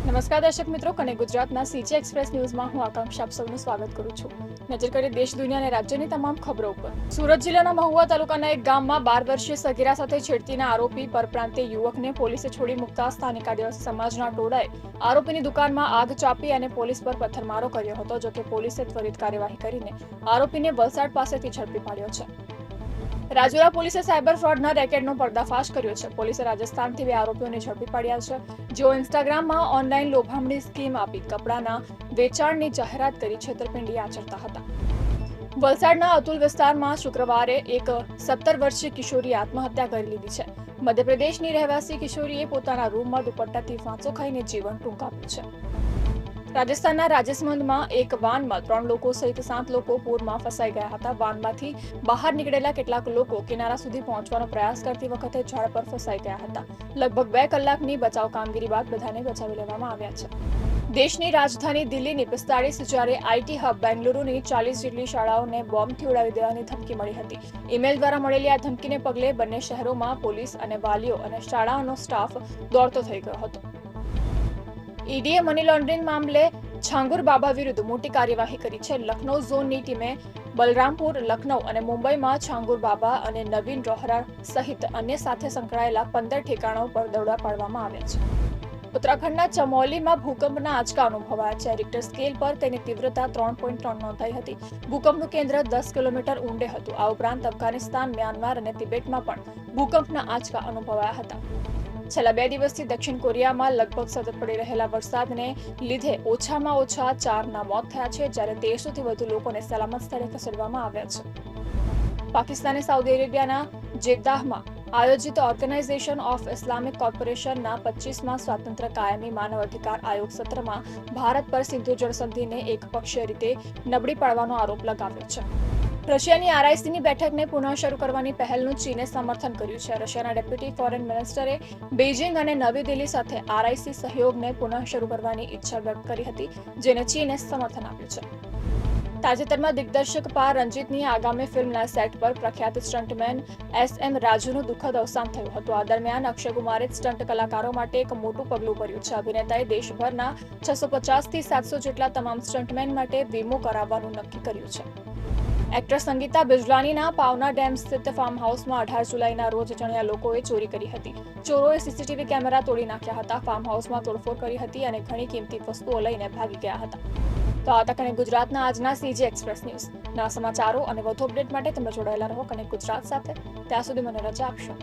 નમસ્કાર દર્શક મિત્રો, કનેક્ટ ગુજરાતના સીજી એક્સપ્રેસ ન્યૂઝમાં હું આકાંક્ષા આપ સૌનું સ્વાગત કરું છું. નજર કરીએ દેશ, દુનિયા અને રાજ્યની તમામ ખબરો ઉપર. સુરત જિલ્લાના મહુવા તાલુકાના એક ગામમાં 12 વર્ષીય સગીરા સાથે છેડતીના આરોપી પરપ્રાંતીય યુવકને પોલીસે છોડી મૂકતા સ્થાનિક આદિવાસી સમાજના ટોળાએ આરોપીની દુકાનમાં આગ ચાંપી અને પોલીસ પર પથ્થરમારો કર્યો હતો. જોકે પોલીસે ત્વરિત કાર્યવાહી કરીને આરોપીને વલસાડ પાસેથી ઝડપી પાડ્યો છે. રાજુલા પોલીસે સાયબર ફ્રોડના રેકેટનો પર્દાફાશ કર્યો છે. પોલીસે રાજસ્થાનથી 2 આરોપીઓને ઝડપી પાડ્યા છે, જેઓ ઇન્સ્ટાગ્રામમાં ઓનલાઈન લોભામણી સ્કીમ આપી કપડાના વેચાણની જાહેરાત કરી છેતરપિંડી આચરતા હતા. વલસાડના અતુલ વિસ્તારમાં શુક્રવારે એક 17 વર્ષીય કિશોરીએ આત્મહત્યા કરી લીધી છે. મધ્યપ્રદેશની રહેવાસી કિશોરીએ પોતાના રૂમમાં દુપટ્ટાથી ફાંસો ખાઈને જીવન ટૂંકાવ્યું છે. રાજસ્થાનના રાજસમંદમાં એક વાનમાં 3 લોકો સહિત 7 લોકો પૂરમાં ફસાઈ ગયા હતા. વાનમાંથી બહાર નીકળેલા કેટલાક લોકો કિનારા સુધી પહોંચવાનો પ્રયાસ કરતી વખતે ઝાડ પર ફસાઈ ગયા હતા. લગભગ 2 કલાકની બચાવ કામગીરી બાદ બધાને બચાવી લેવામાં આવ્યા છે. દેશની રાજધાની દિલ્હીની 45 જ્યારે આઈટી હબ બેંગલુરુની 40 જેટલી શાળાઓને બોમ્બથી ઉડાવી દેવાની ધમકી મળી હતી. ઈમેલ દ્વારા મળેલી આ ધમકીને પગલે બંને શહેરોમાં પોલીસ અને વાલીઓ અને શાળાઓનો સ્ટાફ દોડતો થઈ ગયો હતો. ઈડીએ મની લોન્ડરિંગ મામલે છાંગુર બાબા વિરુદ્ધ મોટી કાર્યવાહી કરી છે. લખનૌ ઝોનની ટીમે બલરામપુર, લખનૌ અને મુંબઈમાં છાંગુર બાબા અને નવીન રોહરા સહિત અન્ય સાથે સંકળાયેલા 15 ઠેકાણાઓ પર દરોડા પાડવામાં આવ્યા છે. ઉત્તરાખંડના ચમોલીમાં ભૂકંપના આંચકા અનુભવાયા છે. રિક્ટર સ્કેલ પર તેની તીવ્રતા 3.3 નોંધાઈ હતી. ભૂકંપનું કેન્દ્ર 10 કિલોમીટર ઊંડે હતું. આ ઉપરાંત અફઘાનિસ્તાન, મ્યાનમાર અને તિબેટમાં પણ ભૂકંપના આંચકા અનુભવાયા હતા. છેલ્લા 2 દિવસથી દક્ષિણ કોરિયામાં લગભગ સતત પડી રહેલા વરસાદને લીધે ઓછામાં ઓછા 4ના મોત થયા છે, જ્યારે 1300થી વધુ લોકોને સલામત સ્થળે ખસેડવામાં આવ્યા છે. પાકિસ્તાને સાઉદી અરેબિયાના જેદ્દાહમાં આયોજિત ઓર્ગેનાઇઝેશન ઓફ ઇસ્લામિક કોર્પોરેશનના 25મા સ્વતંત્ર કાયમી માનવ અધિકાર આયોગ સત્રમાં ભારત પર સિંધુ જળ સંધિને એકપક્ષીય રીતે નબળી પાડવાનો આરોપ લગાવ્યો છે. રશિયાની આરઆઈસીની બેઠકને પુનઃ શરૂ કરવાની પહેલનું ચીને સમર્થન કર્યું છે. રશિયાના ડેપ્યુટી ફોરેન મિનિસ્ટરે બેઇજિંગ અને નવી દિલ્હી સાથે આરઆઈસી સહયોગને પુનઃ શરૂ કરવાની ઈચ્છા વ્યક્ત કરી હતી, જેને ચીને સમર્થન આપ્યું છે. તાજેતરમાં દિગ્દર્શક પાર રંજીતની આગામી ફિલ્મના સેટ પર પ્રખ્યાત સ્ટન્ટમેન SM રાજુનું દુઃખદ અવસાન થયું હતું. આ દરમિયાન અક્ષય કુમારે સ્ટન્ટ કલાકારો માટે એક મોટું પગલું ભર્યું છે. અભિનેતાએ દેશભરના 650થી 700 જેટલા તમામ સ્ટન્ટમેન માટે વીમો કરાવવાનું નક્કી કર્યું છે. એક્ટ્રેસ સંગીતા બિજલાનીના પાવના ડેમ સ્થિત ફાર્મ હાઉસમાં 18 જુલાઈના રોજ અજાણ્યા લોકોએ ચોરી કરી હતી. ચોરોએ સીસીટીવી કેમેરા તોડી નાખ્યા હતા, ફાર્મ હાઉસમાં તોડફોડ કરી હતી અને ઘણી કિંમતી વસ્તુઓ લઈને ભાગી ગયા હતા. તો આ હતા કનેક્ટ ગુજરાતના આજના સીજી એક્સપ્રેસ ન્યૂઝ. નવા સમાચારો અને વધુ અપડેટ માટે તમે જોડાયેલા રહો કનેક્ટ ગુજરાત સાથે. ત્યાં સુધી મને રજા આપશો.